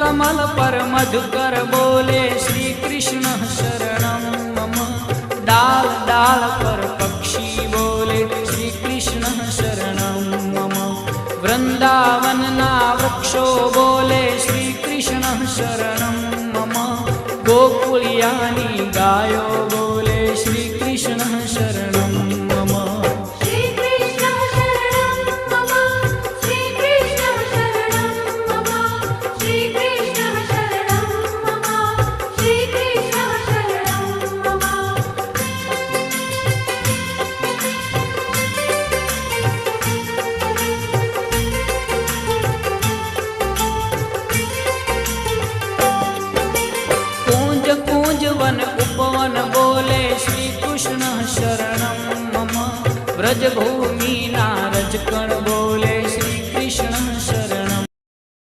कमल पर मधुकर बोले श्री कृष्ण शरणं मम। डाल डाल पर पक्षी बोले श्री कृष्ण शरणं मम। वृंदावन ना वृक्षो बोले श्री कृष्ण शरणं मम। गोकुलियानी गायो बोले श्री कृष्ण शरणं मम। श्री कृष्ण शरणं मम। श्री कृष्ण शरणं मम। श्री कृष्ण शरणं मम। श्री कृष्ण शरणं मम। कूंज कूंज वन उपवन बोले श्री कृष्ण शरणं मम। ब्रज भूमि नारज कण